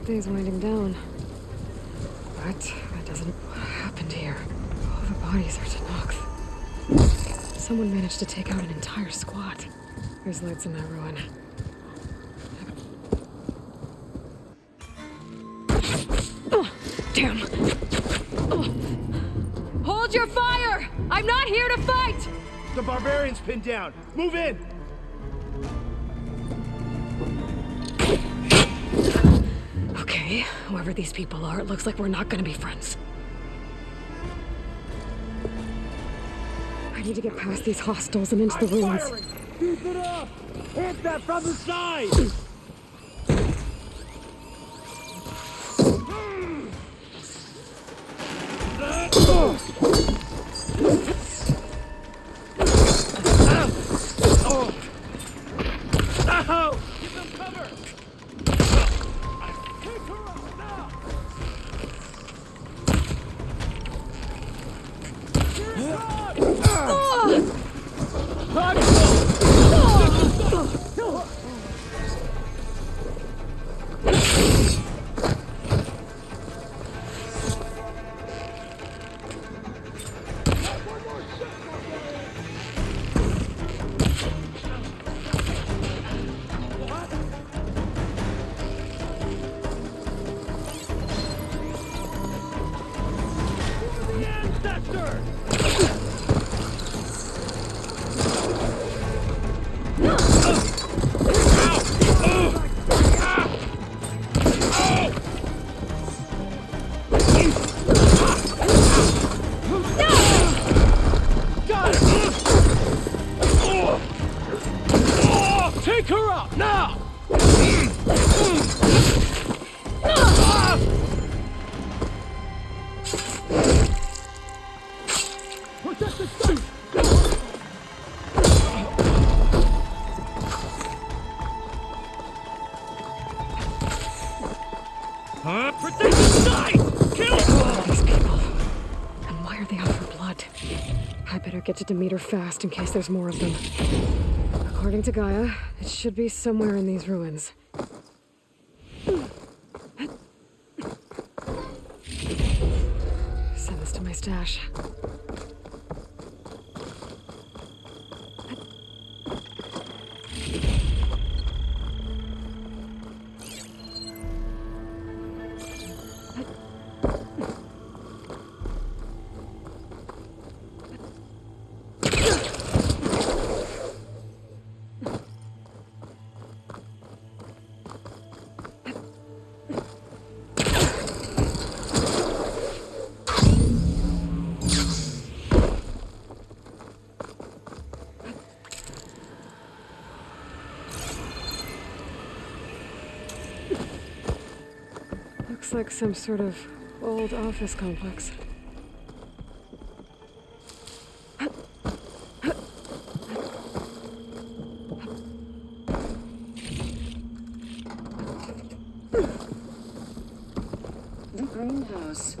Day's winding down. But that doesn't... What happened here? All the bodies are Tanox. Someone managed to take out an entire squad. There's lights in that ruin. Oh, damn. Oh. Hold your fire! I'm not here to fight! The barbarian's pinned down. Move in! Okay, whoever these people are, it looks like we're not gonna be friends. I need to get past these hostiles and into the ruins. Firing. Keep it up! Hit that from the side! Take her out, now! Protect the site! Protect the site! Kill These people. And why are they out for blood? I better get to Demeter fast in case there's more of them. According to Gaia, it should be somewhere in these ruins. Send this to my stash. Looks like some sort of old office complex. The Greenhouse.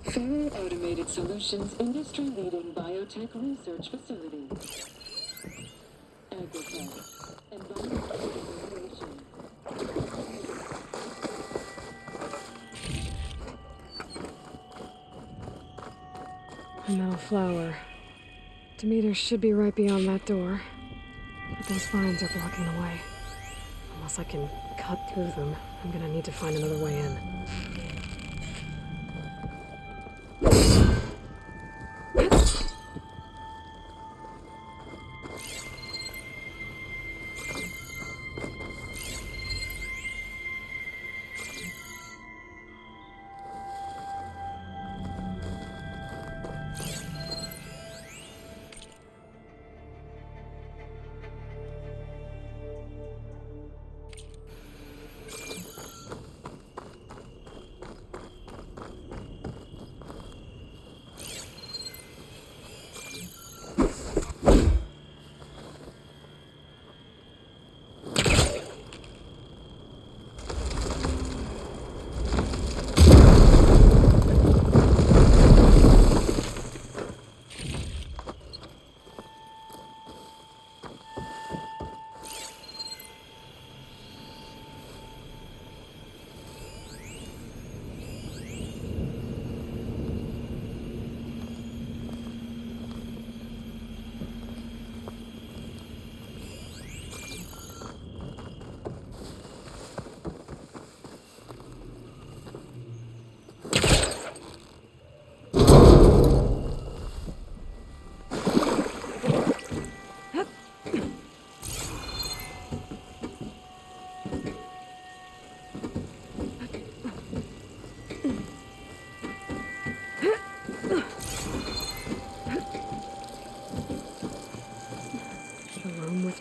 Fully automated solutions, industry-leading biotech research facility. Agritech. Environmental remediation. A metal flower. Demeter should be right beyond that door. But those vines are blocking the way. Unless I can cut through them, I'm gonna need to find another way in.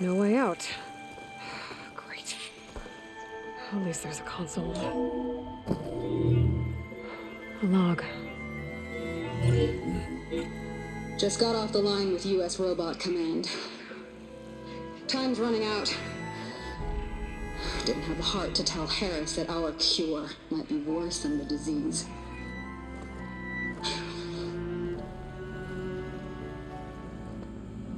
No way out. Great. At least there's a console. A log. Just got off the line with U.S. Robot Command. Time's running out. Didn't have the heart to tell Harris that our cure might be worse than the disease.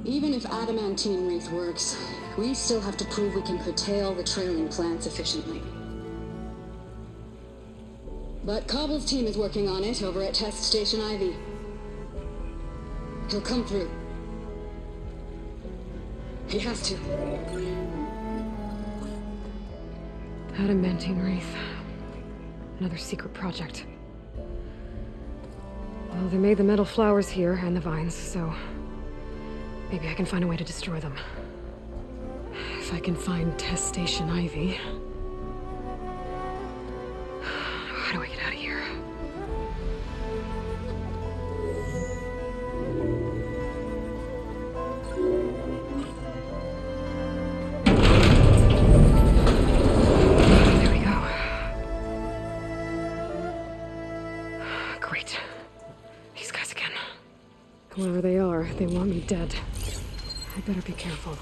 Even if adamantine wreath works, we still have to prove we can curtail the trailing plants efficiently. But Cobble's team is working on it over at Test Station Ivy. He'll come through. He has to. Adamantine wreath. Another secret project. Well, they made the metal flowers here and the vines, so maybe I can find a way to destroy them. If I can find Test Station Ivy. How do I get out of here? There we go. Great. These guys again. Whoever they are, they want me dead. I better be careful.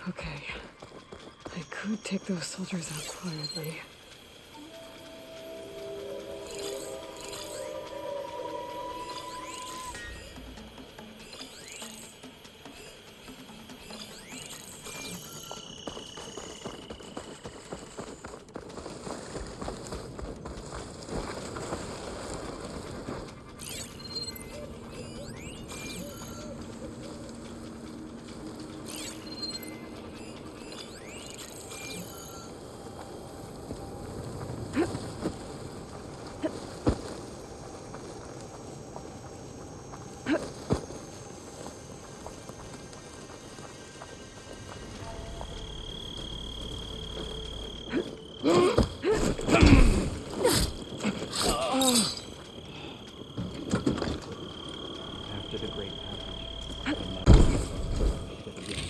Okay. I could take those soldiers out quietly. After the great passage, the never ship again.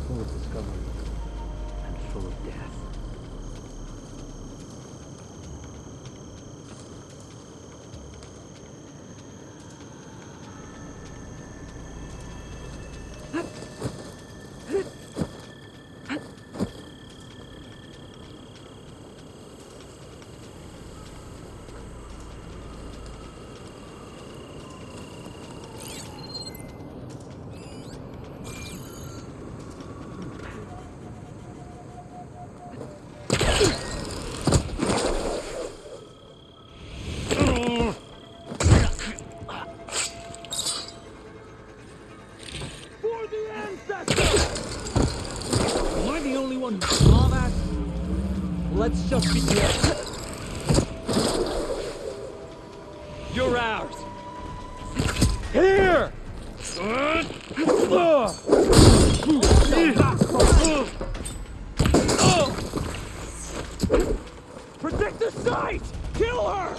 Full of discovery and full of death. Am I the only one who saw that? Let's just be clear. You're ours. Here! Protect the site! Kill her!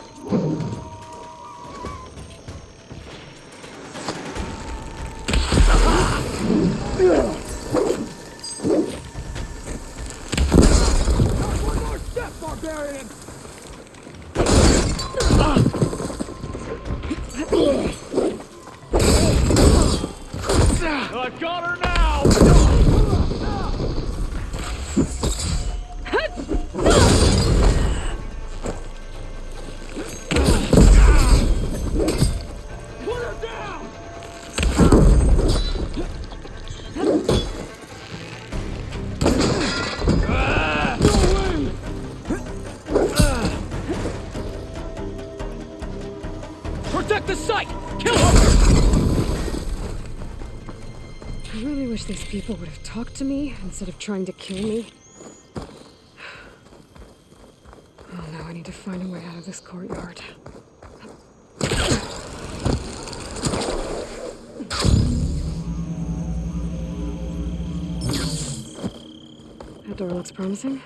barbarian! I got her now! Put her down! Protect the site! Kill her! I really wish these people would have talked to me instead of trying to kill me. Oh no, I need to find a way out of this courtyard. That door looks promising.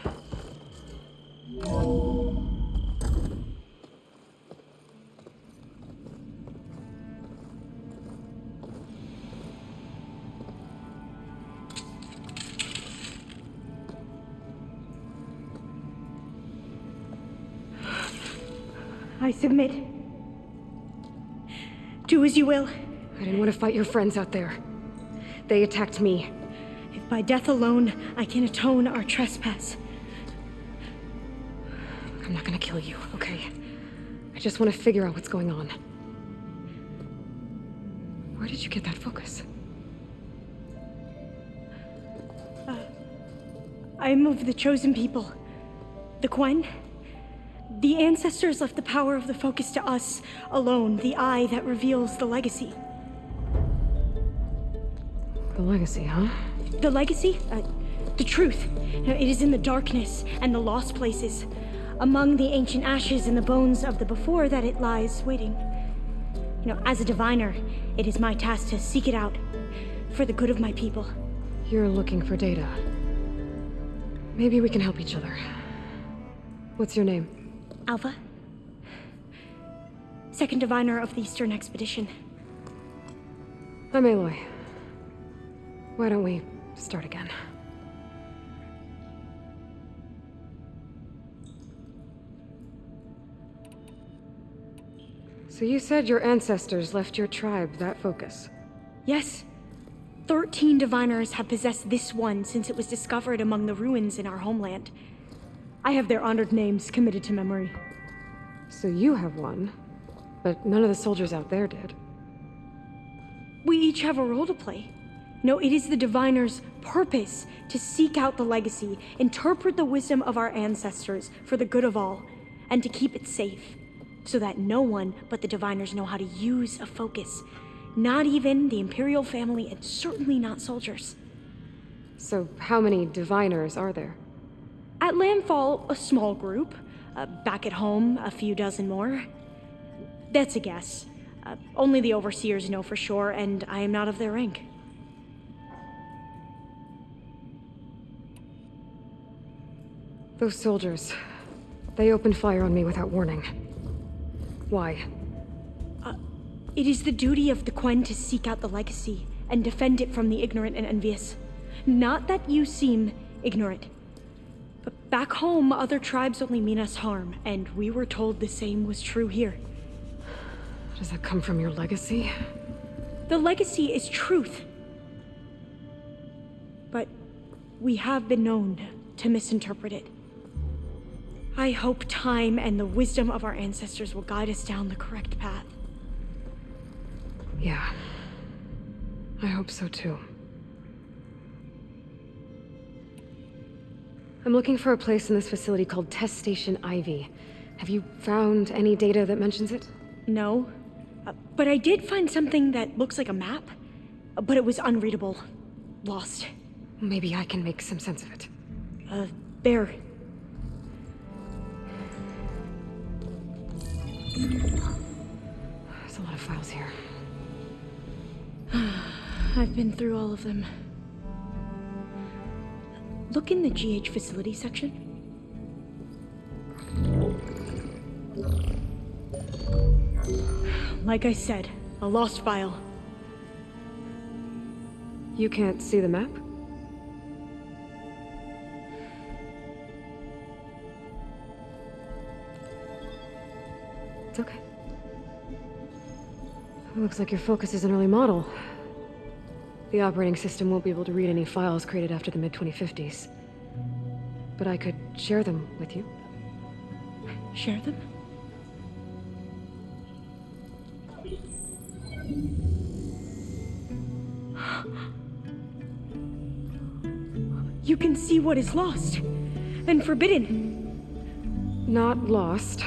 I submit. Do as you will. I didn't want to fight your friends out there. They attacked me. If by death alone I can atone our trespass. I'm not gonna kill you, okay? I just want to figure out what's going on. Where did you get that focus? I am of the chosen people. The Quen. The ancestors left the power of the focus to us alone, the eye that reveals the legacy. The legacy, huh? The legacy? The truth. It is in the darkness and the lost places, among the ancient ashes and the bones of the before that it lies waiting. As a diviner, it is my task to seek it out for the good of my people. You're looking for data. Maybe we can help each other. What's your name? Alpha. Second diviner of the Eastern Expedition. I'm Aloy. Why don't we start again? So you said your ancestors left your tribe that focus? Yes. 13 diviners have possessed this one since it was discovered among the ruins in our homeland. I have their honored names committed to memory. So you have one, but none of the soldiers out there did. We each have a role to play. No, it is the diviner's purpose to seek out the legacy, interpret the wisdom of our ancestors for the good of all, and to keep it safe, so that no one but the diviners know how to use a focus. Not even the Imperial family, and certainly not soldiers. So how many diviners are there? At landfall, a small group. Back at home, a few dozen more. That's a guess. Only the overseers know for sure, and I am not of their rank. Those soldiers, they opened fire on me without warning. Why? It is the duty of the Quen to seek out the legacy and defend it from the ignorant and envious. Not that you seem ignorant. But back home, other tribes only mean us harm, and we were told the same was true here. Does that come from your legacy? The legacy is truth. But we have been known to misinterpret it. I hope time and the wisdom of our ancestors will guide us down the correct path. Yeah. I hope so too. I'm looking for a place in this facility called Test Station Ivy. Have you found any data that mentions it? No. But I did find something that looks like a map, but it was unreadable. Lost. Maybe I can make some sense of it. There. There's a lot of files here. I've been through all of them. Look in the GH facility section. Like I said, a lost file. You can't see the map? It's okay. It looks like your Focus is an early model. The operating system won't be able to read any files created after the mid-2050s. But I could share them with you. Share them? You can see what is lost and forbidden. Not lost,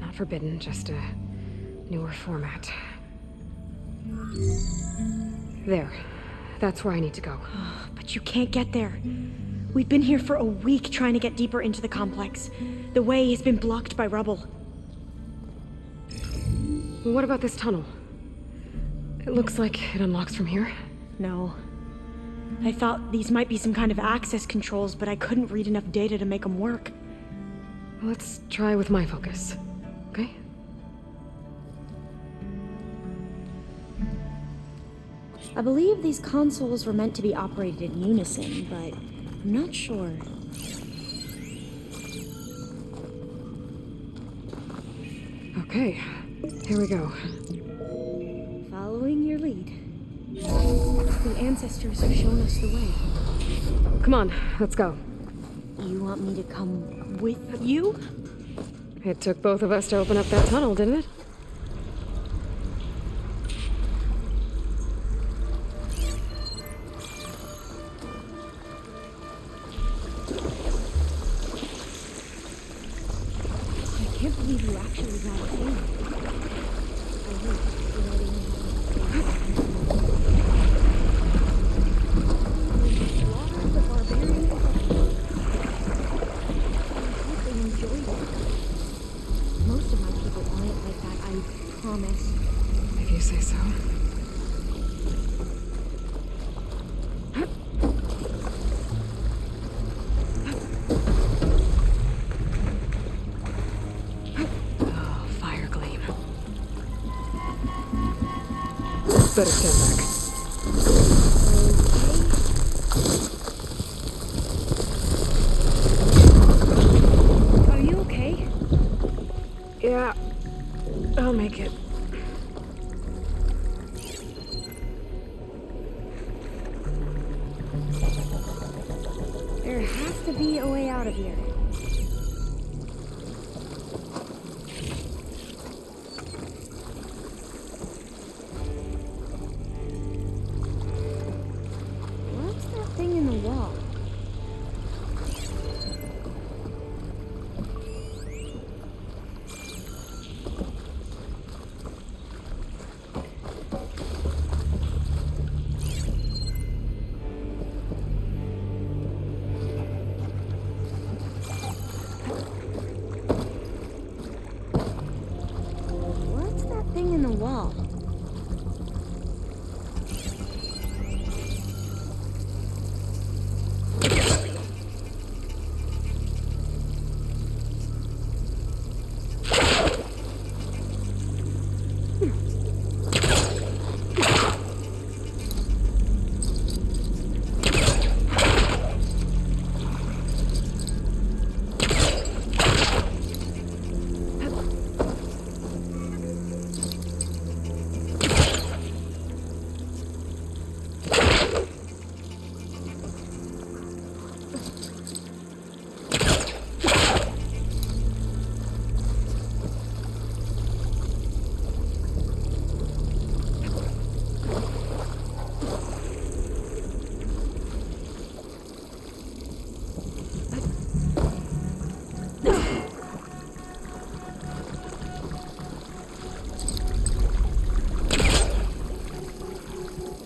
not forbidden, just a newer format. There. That's where I need to go. But you can't get there. We've been here for a week trying to get deeper into the complex. The way has been blocked by rubble. What about this tunnel? It looks like it unlocks from here. No. I thought these might be some kind of access controls, but I couldn't read enough data to make them work. Let's try with my Focus, okay? I believe these consoles were meant to be operated in unison, but I'm not sure. Okay, here we go. Following your lead. The ancestors have shown us the way. Come on, let's go. You want me to come with you? It took both of us to open up that tunnel, didn't it? I can't believe you actually got it in. I hope you already the barbarians. I hope they enjoyed it. Most of my people aren't like that, I promise. If you say so. Oh, fire gleam. Better stand back. Are you okay? Yeah, I'll make it. There has to be a way out of here. What's that thing in the wall? What's that thing in the wall?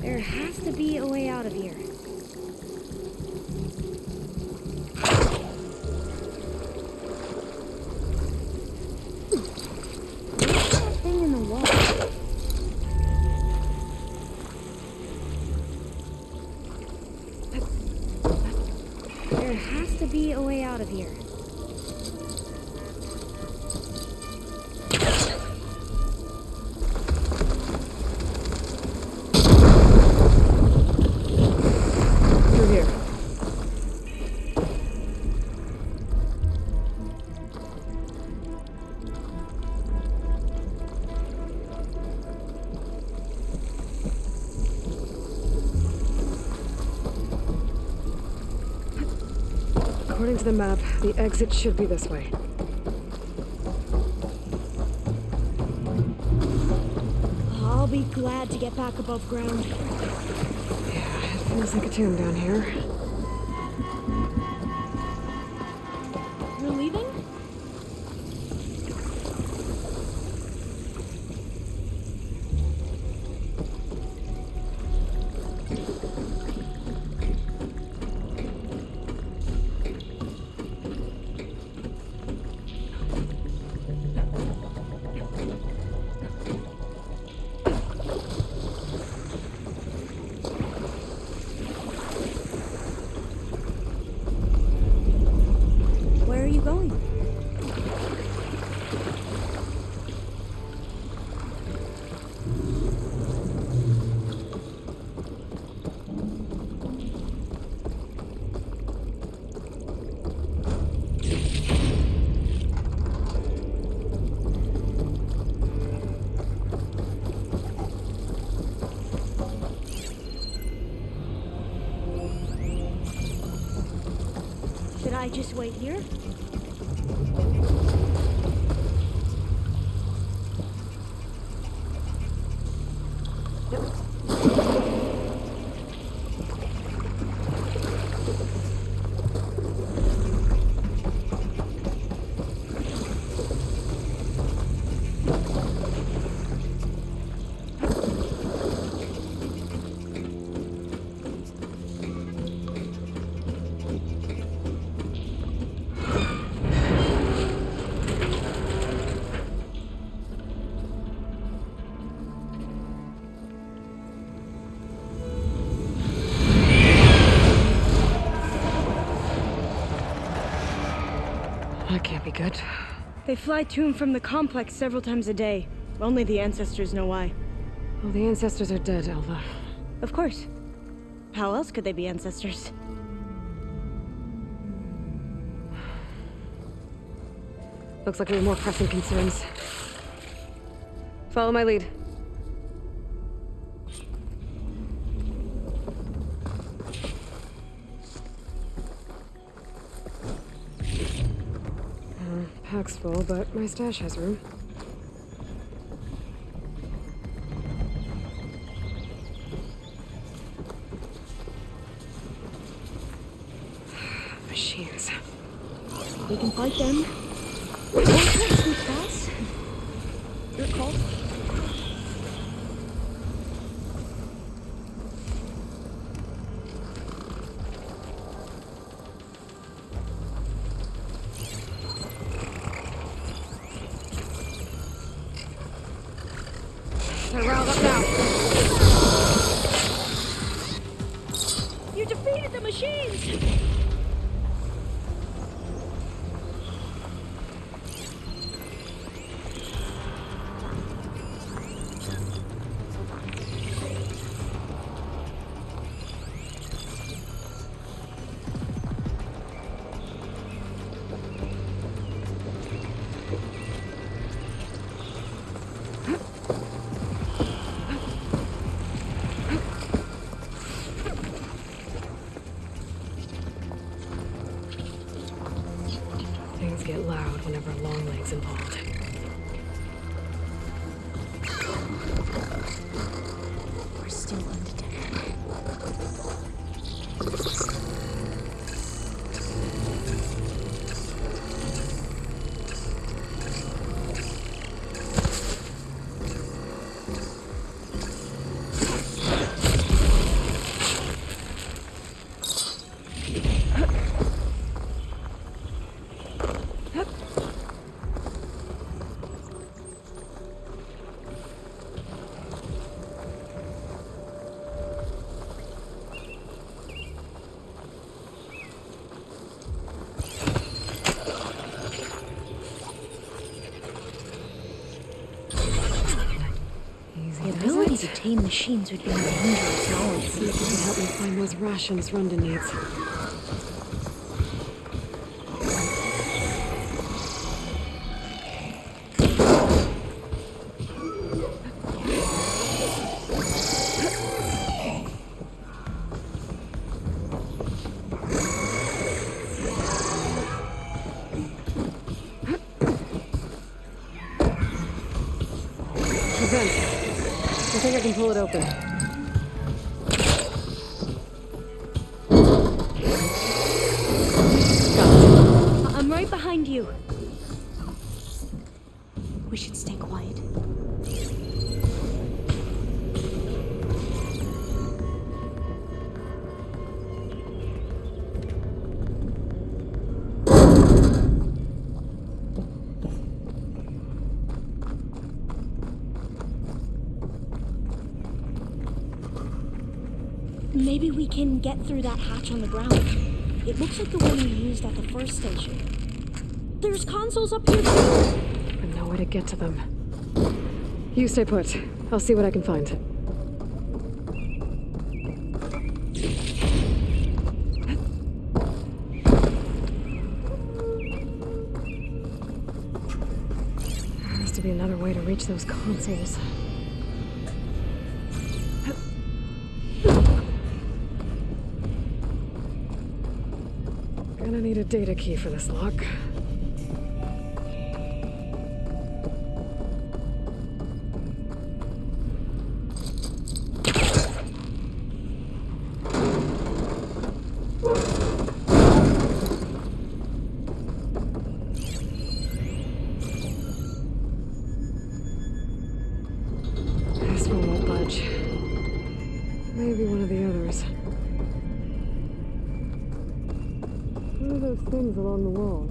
There has to be a way out of here. What's that thing in the wall? There has to be a way out of here. Through here. According to the map, the exit should be this way. I'll be glad to get back above ground. Yeah, it feels like a tomb down here. You're leaving? Where are you going? Should I just wait here? That can't be good. They fly to and from the complex several times a day. Only the ancestors know why. Well, the ancestors are dead, Alva. Of course. How else could they be ancestors? Looks like we have more pressing concerns. Follow my lead. Pack's full, but my stash has room. Machines. We can fight them. Or try to sneak past. Your call. They're riled up now. You defeated the machines! Things get loud whenever Longleg's involved. We're still undetected. Easy The does ability it. to tame machines would be a dangerous knowledge. See if you can help me find those rations Rhonda needs. think I can pull it open. I'm right behind you. We should stay quiet. Maybe we can get through that hatch on the ground. It looks like the one we used at the first station. There's consoles up here too. But no way to get to them. You stay put. I'll see what I can find. There has to be another way to reach those consoles. Gonna need a data key for this lock. This one won't budge. Maybe one of the others. What are those things along the wall?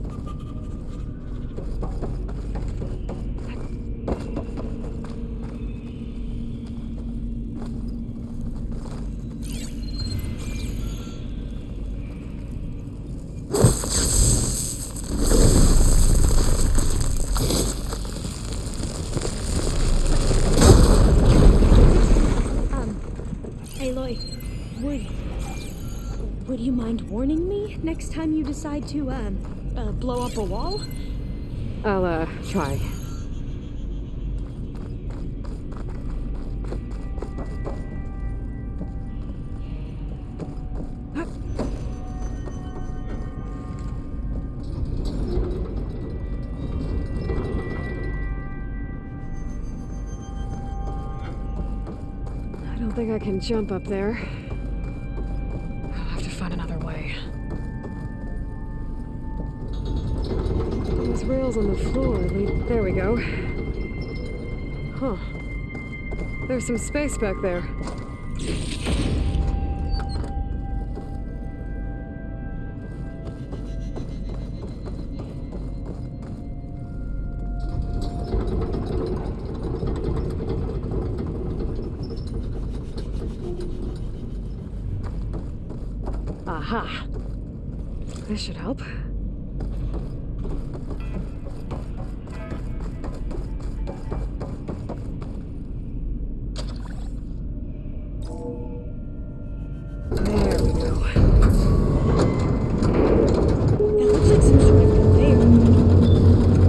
Aloy, would you mind warning me next time you decide to, blow up a wall? I'll, try. I don't think I can jump up there. I'll have to find another way. Those rails on the floor lead... There we go. Huh. There's some space back there. Aha! This should help. There we go. That looks like some sort of conveyor. I think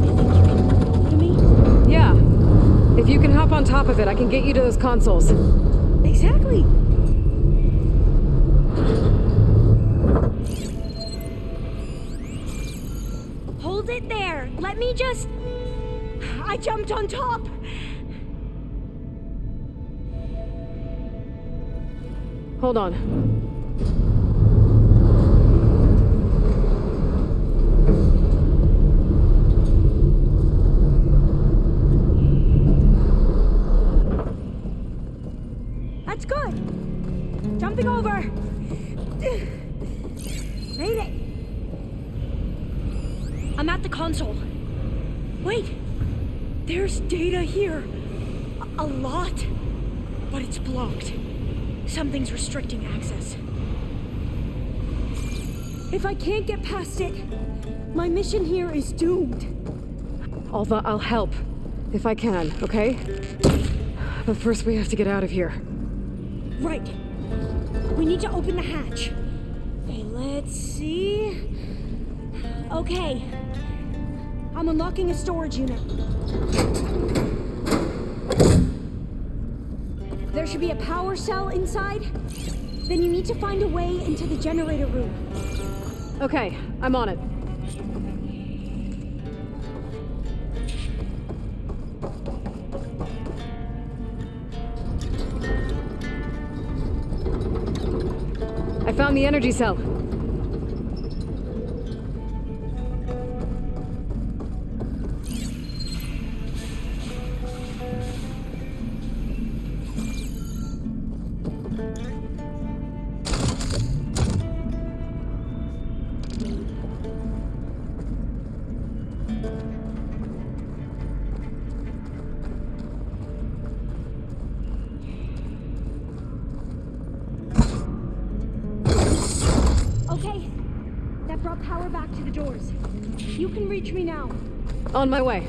you can follow me? Yeah. If you can hop on top of it, I can get you to those consoles. Exactly. Hold it there. Let me just... I jumped on top. Hold on. That's good. Jumping over. Made it. I'm at the console. Wait. There's data here. A lot. But it's blocked. Something's restricting access. If I can't get past it, my mission here is doomed. Although I'll help. If I can, okay? But first we have to get out of here. Right. We need to open the hatch. Okay, let's see. Okay. I'm unlocking a storage unit. There should be a power cell inside. Then you need to find a way into the generator room. Okay, I'm on it. found the energy cell. Okay, that brought power back to the doors. You can reach me now. On my way.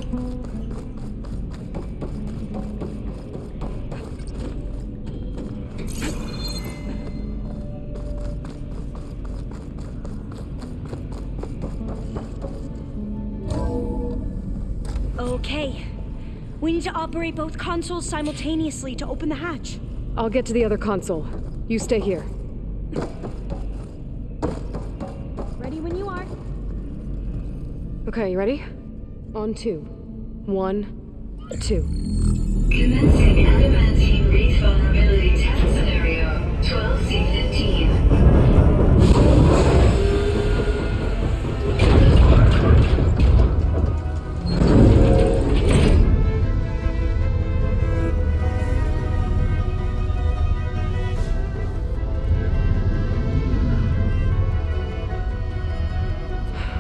Okay. We need to operate both consoles simultaneously to open the hatch. I'll get to the other console. You stay here. Ready when you are. Okay, you ready? On 2. 1, 2. Commencing adamantine wreath vulnerability test scenario 12C15.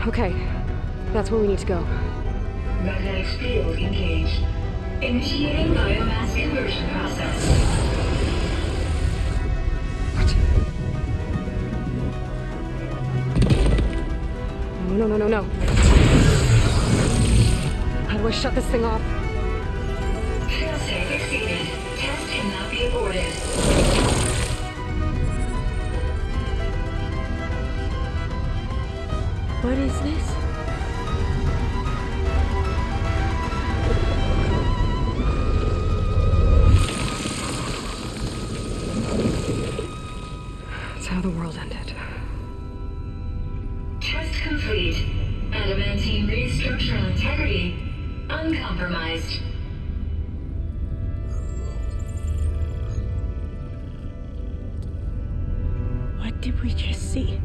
Okay, that's where we need to go. Magnetic field engaged. Initiating biomass conversion process. No. How do I shut this thing off? Failsafe exceeded. Test cannot be aborted. What is this? It's how the world ended. Test complete. Adamantine wreath structural integrity uncompromised. What did we just see?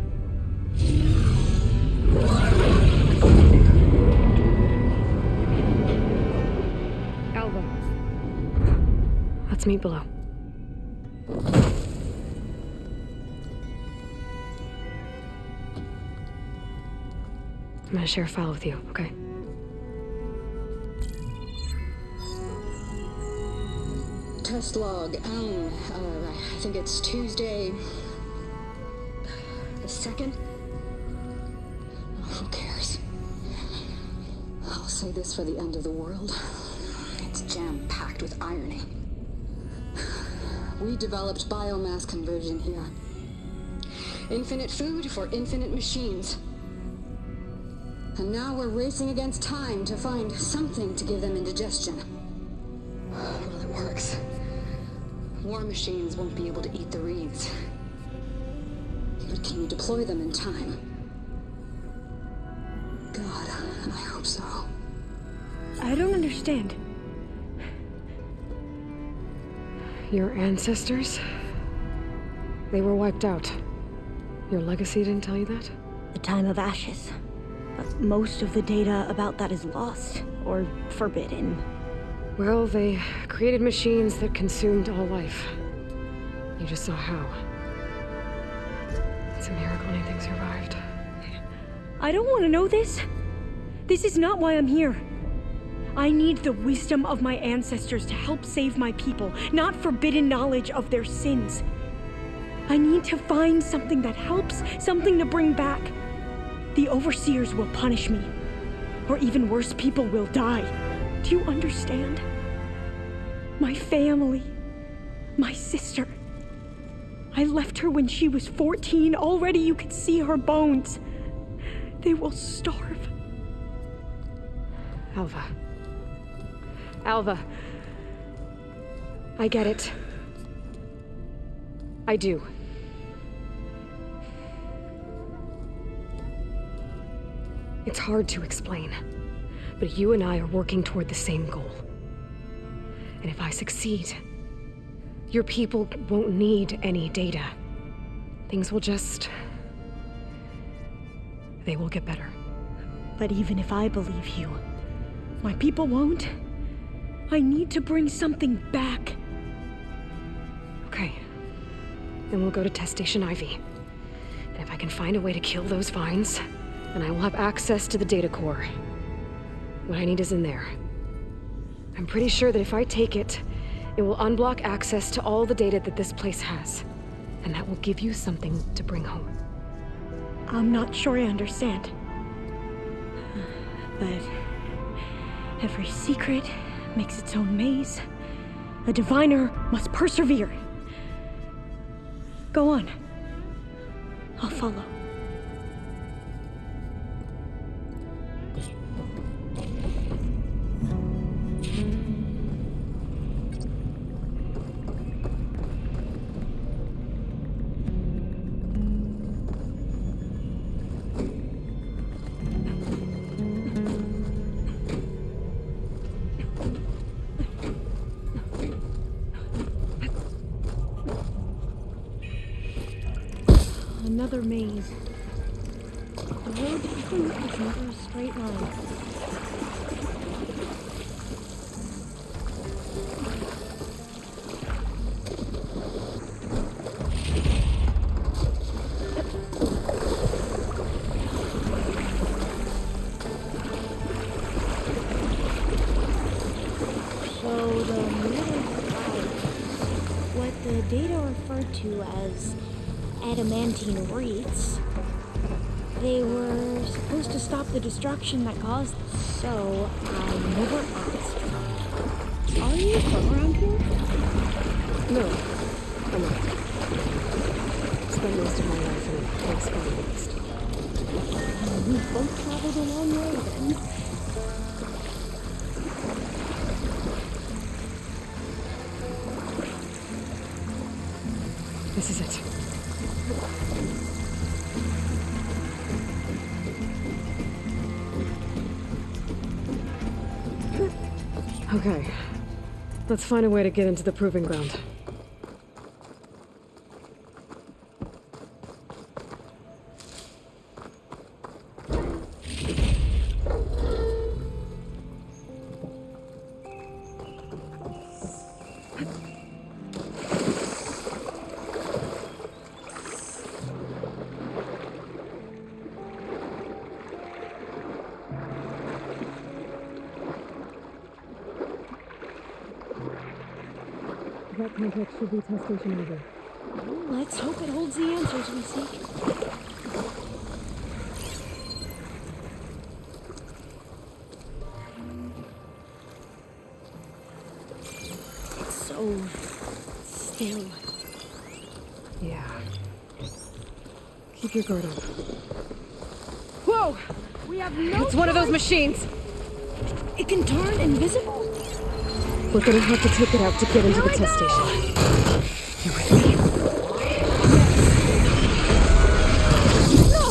Alva. Let's meet below. I'm gonna share a file with you, okay? Test log. I think it's Tuesday the 2nd. Who cares? I'll say this for the end of the world. It's jam-packed with irony. We developed biomass conversion here. Infinite food for infinite machines. And now we're racing against time to find something to give them indigestion. Well, it works. War machines won't be able to eat the reeds. But can you deploy them in time? God, I hope so. I don't understand. Your ancestors? They were wiped out. Your legacy didn't tell you that? The time of ashes. But most of the data about that is lost or forbidden. Well, they created machines that consumed all life. You just saw how. It's a miracle anything survived. I don't want to know this. This is not why I'm here. I need the wisdom of my ancestors to help save my people, not forbidden knowledge of their sins. I need to find something that helps, something to bring back. The overseers will punish me. Or even worse, people will die. Do you understand? My family. My sister. I left her when she was 14. Already you could see her bones. They will starve. Alva. Alva. I get it. I do. It's hard to explain, but you and I are working toward the same goal. And if I succeed, your people won't need any data. things will just... they will get better. But even if I believe you, my people won't. I need to bring something back. Okay. Then we'll go to Test Station Ivy. And if I can find a way to kill those vines, then I will have access to the data core. What I need is in there. I'm pretty sure that if I take it, it will unblock access to all the data that this place has. And that will give you something to bring home. I'm not sure I understand. But every secret makes its own maze. A diviner must persevere. Go on. I'll follow. Another maze. The road to truth is never a straight line. So the middle clouds, what the data referred to as adamantine wreaths, they were supposed to stop the destruction that caused this, so I never asked. Are you from around here? No, I'm not. Spent most of my life in a place called the West. We both traveled a long way then. This is it. Okay. Let's find a way to get into the proving ground. That contact should be Test Station Ivy. Let's hope it holds the answers we seek. It's so still. Yeah. Keep your guard up. Whoa! We have no It's one of those machines! It can turn invisible? We're gonna have to take it out to get into the test station. You with me? No!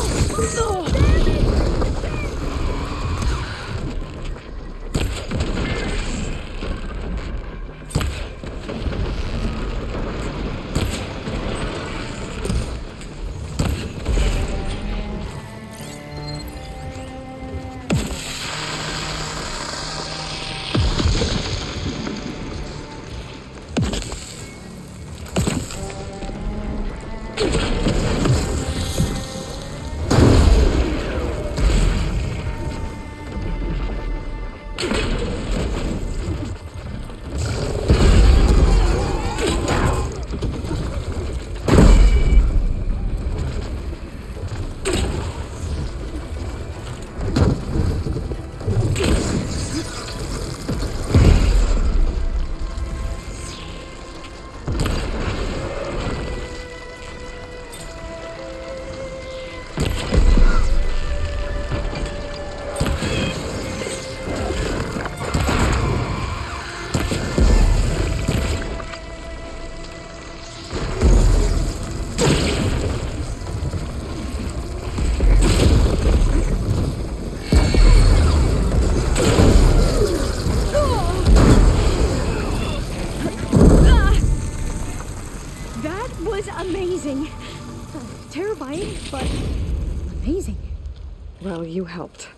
Well, you helped.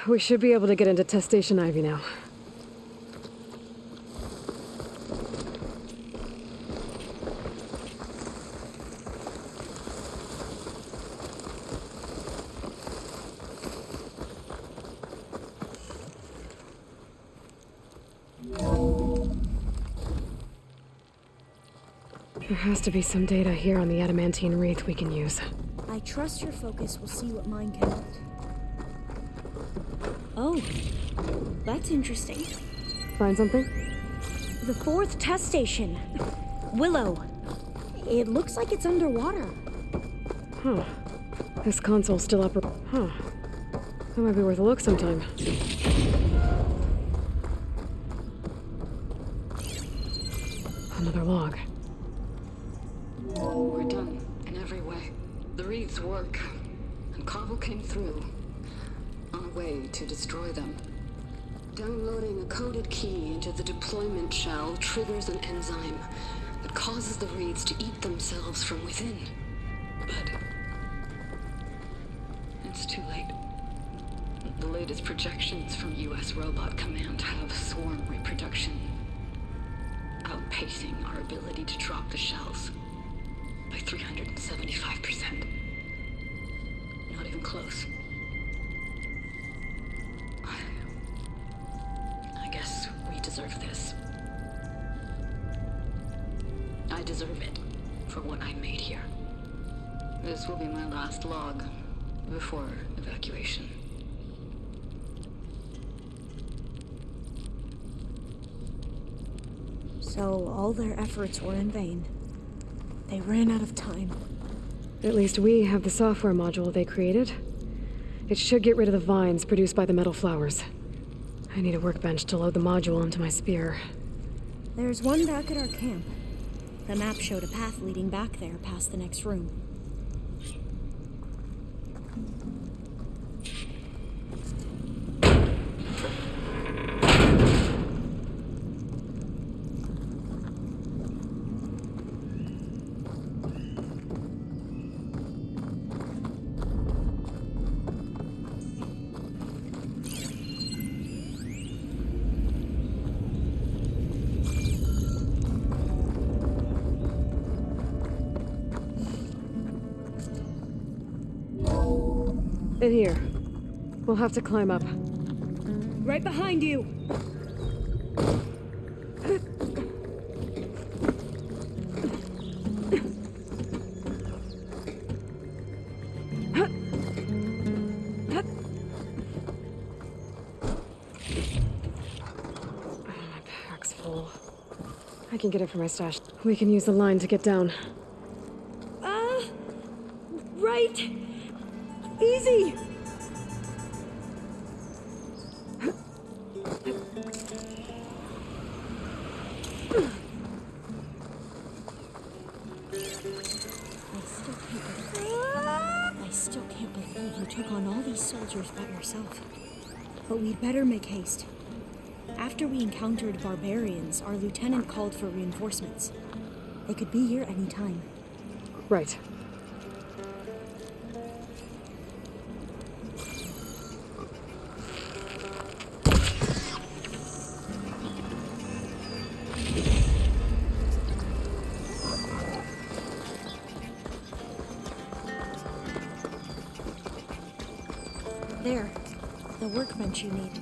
We should be able to get into Test Station Ivy now. There has to be some data here on the adamantine wreath we can use. I trust your focus will see what mine cannot. Oh, that's interesting. Find something? The 4th test station. Willow. It looks like it's underwater. Huh. This console's still up. Huh. That might be worth a look sometime. Another log. We're done in every way. The wreaths work, and Carvel came through on a way to destroy them. Downloading a coded key into the deployment shell triggers an enzyme that causes the wreaths to eat themselves from within. But it's too late. The latest projections from U.S. Robot Command have swarm reproduction outpacing our ability to drop the shells by 375%. Not even close. I guess we deserve this. I deserve it for what I made here. This will be my last log before evacuation. So all their efforts were in vain. They ran out of time. At least we have the software module they created. It should get rid of the vines produced by the metal flowers. I need a workbench to load the module onto my spear. There's one back at our camp. The map showed a path leading back there past the next room. In here. We'll have to climb up. Right behind you! My pack's full. I can get it from my stash. We can use the line to get down. Right! Easy! I still can't believe you took on all these soldiers by yourself. But we'd better make haste. After we encountered barbarians, our lieutenant called for reinforcements. They could be here any time. Right. There. The workbench you need.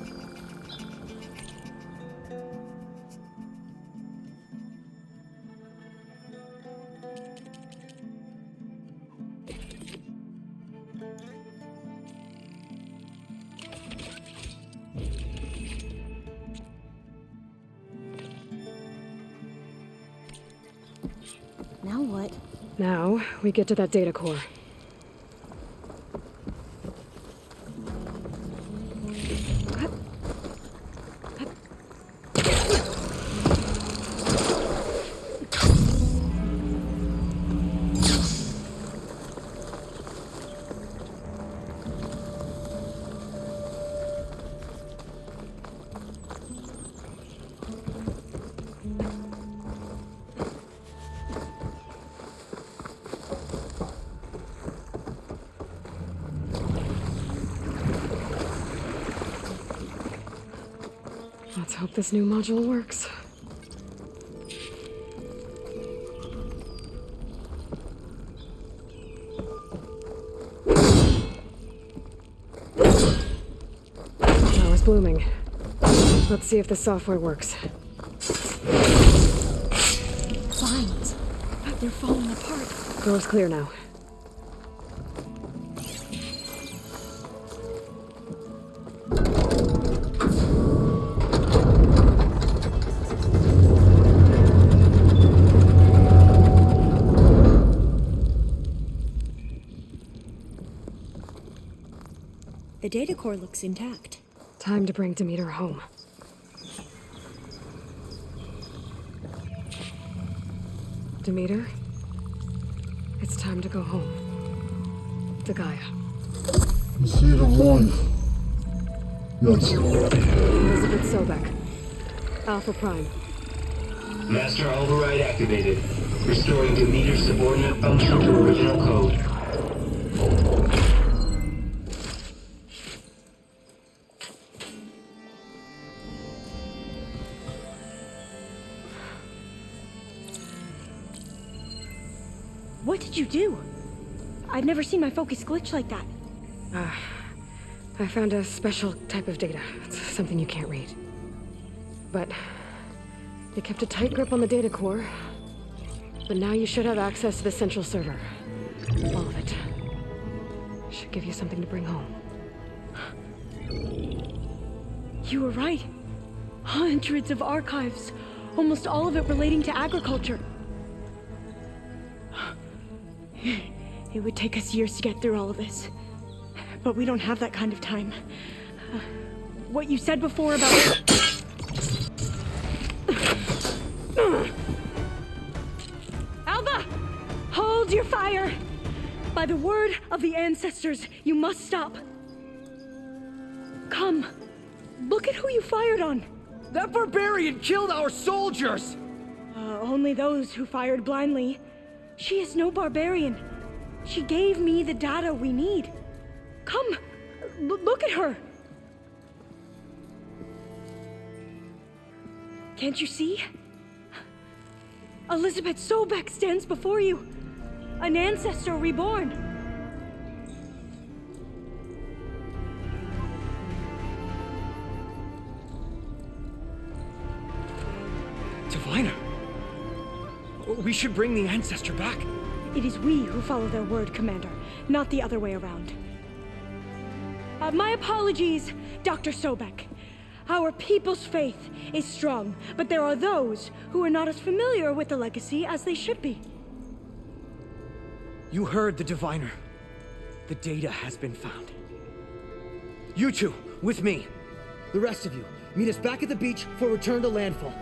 Now what? Now, we get to that data core. Let's hope this new module works. Flower's blooming. Let's see if the software works. Vines. They're falling apart. Door's clear now. The data core looks intact. Time to bring Demeter home. Demeter? It's time to go home. To Gaia. Receiver 1. Yes. Elizabeth Sobek. Alpha Prime. Master override activated. Restoring Demeter's subordinate function to original code. What did you do? I've never seen my focus glitch like that. I found a special type of data. It's something you can't read. But they kept a tight grip on the data core. But now you should have access to the central server. All of it. Should give you something to bring home. You were right. Hundreds of archives. Almost all of it relating to agriculture. It would take us years to get through all of this. But we don't have that kind of time. What you said before about... Alba! Hold your fire! By the word of the ancestors, you must stop. Come. Look at who you fired on. That barbarian killed our soldiers! Only those who fired blindly. She is no barbarian. She gave me the data we need. Come, look at her. Can't you see? Elizabeth Sobek stands before you. An ancestor reborn. Diviner. We should bring the ancestor back. It is we who follow their word, Commander, not the other way around. My apologies, Dr. Sobek. Our people's faith is strong, but there are those who are not as familiar with the legacy as they should be. You heard the diviner. The data has been found. You two, with me. The rest of you, meet us back at the beach for return to landfall.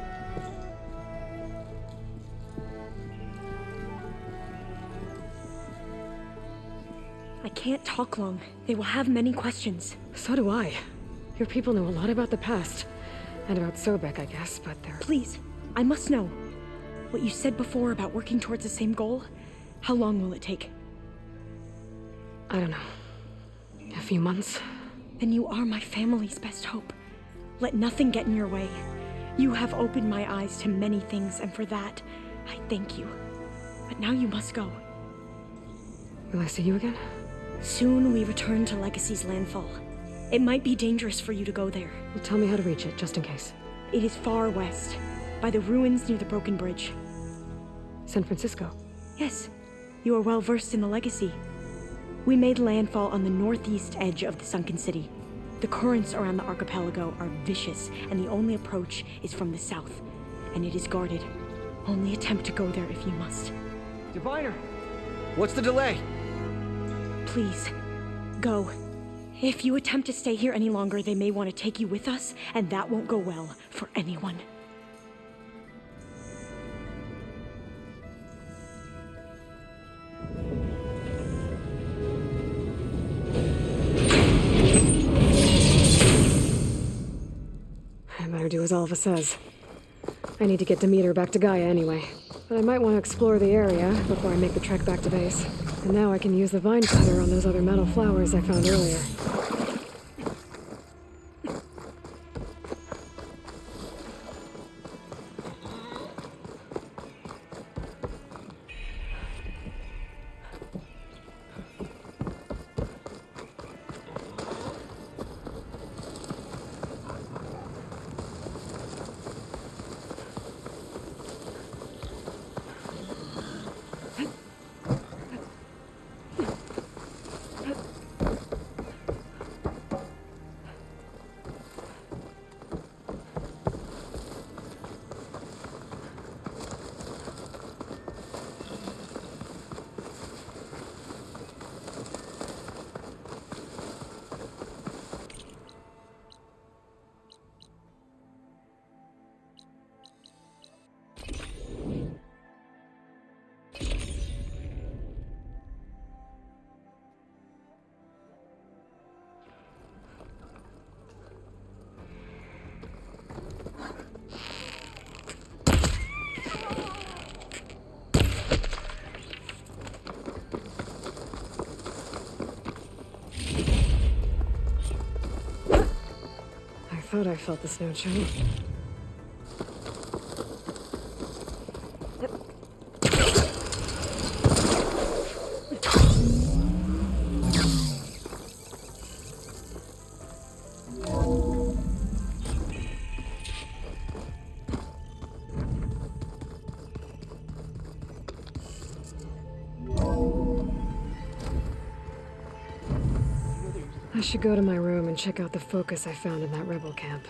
I can't talk long. They will have many questions. So do I. Your people know a lot about the past. And about Sobek, I guess, but they're... Please, I must know. What you said before about working towards the same goal, how long will it take? I don't know. A few months? Then you are my family's best hope. Let nothing get in your way. You have opened my eyes to many things, and for that, I thank you. But now you must go. Will I see you again? Soon we return to Legacy's landfall. It might be dangerous for you to go there. Well, tell me how to reach it, just in case. It is far west, by the ruins near the broken bridge. San Francisco? Yes, you are well versed in the Legacy. We made landfall on the northeast edge of the sunken city. The currents around the archipelago are vicious, and the only approach is from the south, and it is guarded. Only attempt to go there if you must. Diviner, what's the delay? Please, go. If you attempt to stay here any longer, they may want to take you with us, and that won't go well for anyone. I better do as Alva says. I need to get Demeter back to Gaia anyway. But I might want to explore the area before I make the trek back to base. And now I can use the vine cutter on those other metal flowers I found earlier. thought I felt the snow chill. I should go to my room and check out the focus I found in that rebel camp.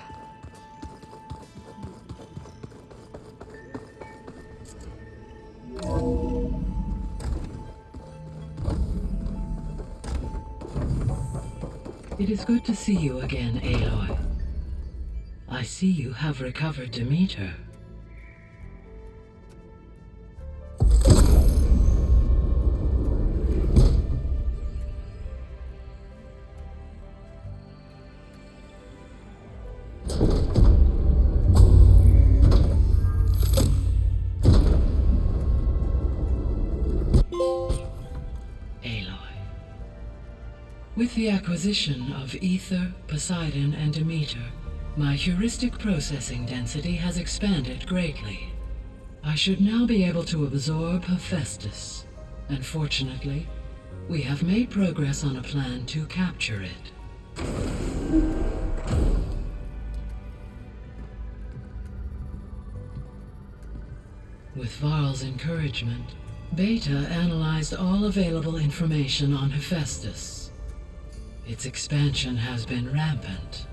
It is good to see you again, Aloy. I see you have recovered Demeter. With the acquisition of Ether, Poseidon, and Demeter, my heuristic processing density has expanded greatly. I should now be able to absorb Hephaestus, and fortunately, we have made progress on a plan to capture it. With Varl's encouragement, Beta analyzed all available information on Hephaestus. Its expansion has been rampant.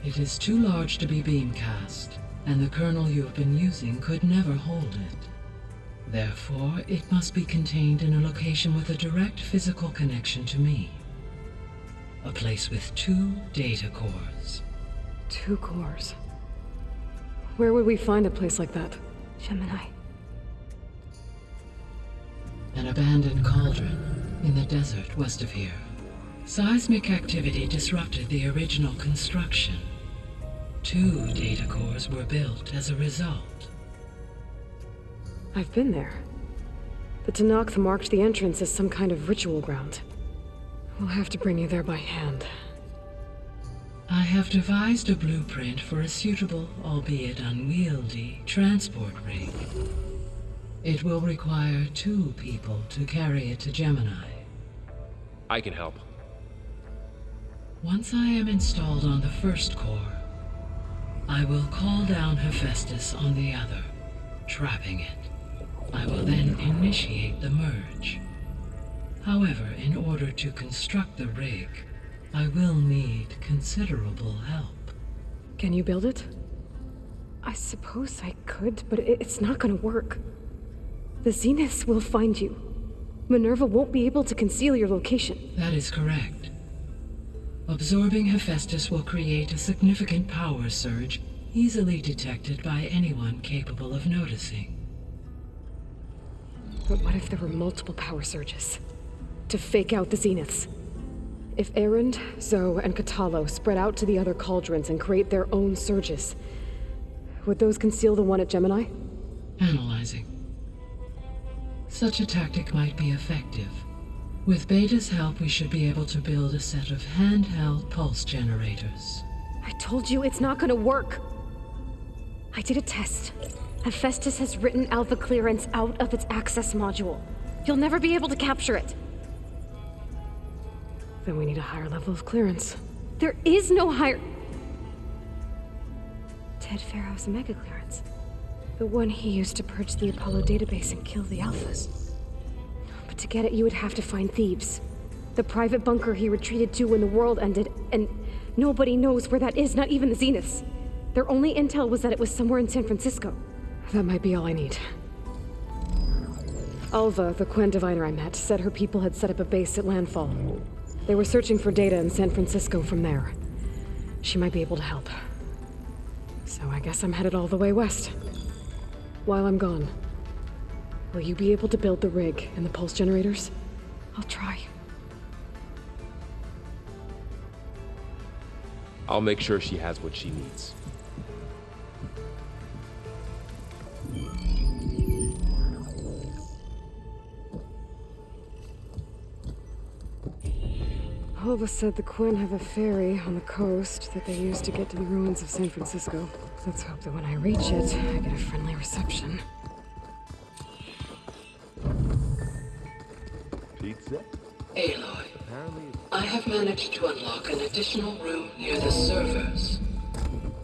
It is too large to be beamcast, and the kernel you have been using could never hold it. Therefore, it must be contained in a location with a direct physical connection to me. A place with 2 data cores. 2 cores? Where would we find a place like that? Gemini. An abandoned cauldron in the desert west of here. Seismic activity disrupted the original construction. 2 data cores were built as a result. I've been there. The Tanakh marked the entrance as some kind of ritual ground. We'll have to bring you there by hand. I have devised a blueprint for a suitable, albeit unwieldy, transport rig. It will require 2 people to carry it to Gemini. I can help. Once I am installed on the first core, I will call down Hephaestus on the other, trapping it. I will then initiate the merge. However, in order to construct the rig, I will need considerable help. Can you build it? I suppose I could, but it's not gonna work. The Zeniths will find you. Minerva won't be able to conceal your location. That is correct. Absorbing Hephaestus will create a significant power surge, easily detected by anyone capable of noticing. But what if there were multiple power surges? To fake out the Zeniths? If Erend, Zoe, and Katalo spread out to the other cauldrons and create their own surges, would those conceal the one at Gemini? Analyzing. Such a tactic might be effective. With Beta's help, we should be able to build a set of handheld pulse generators. I told you it's not gonna work. I did a test. Hephaestus has written alpha clearance out of its access module. You'll never be able to capture it. Then we need a higher level of clearance. There is no higher... Ted Pharaoh's mega clearance. The one he used to purge the Apollo database and kill the alphas. But to get it, you would have to find Thebes. The private bunker he retreated to when the world ended, and nobody knows where that is, not even the Zeniths. Their only intel was that it was somewhere in San Francisco. That might be all I need. Alva, the Quen diviner I met, said her people had set up a base at Landfall. They were searching for data in San Francisco from there. She might be able to help. So I guess I'm headed all the way west. While I'm gone, will you be able to build the rig and the pulse generators? I'll try. I'll make sure she has what she needs. Alva said the Quinn have a ferry on the coast that they use to get to the ruins of San Francisco. Let's hope that when I reach it, I get a friendly reception. Pizza? Aloy, I have managed to unlock an additional room near the servers.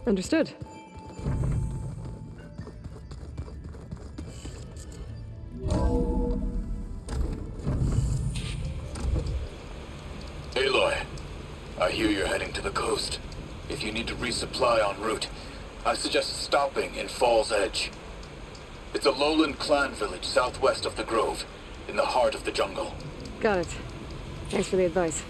Understood. Aloy, I hear you're heading to the coast. If you need to resupply en route, I suggest stopping in Falls Edge. It's a lowland clan village southwest of the Grove, in the heart of the jungle. Got it. Thanks for the advice.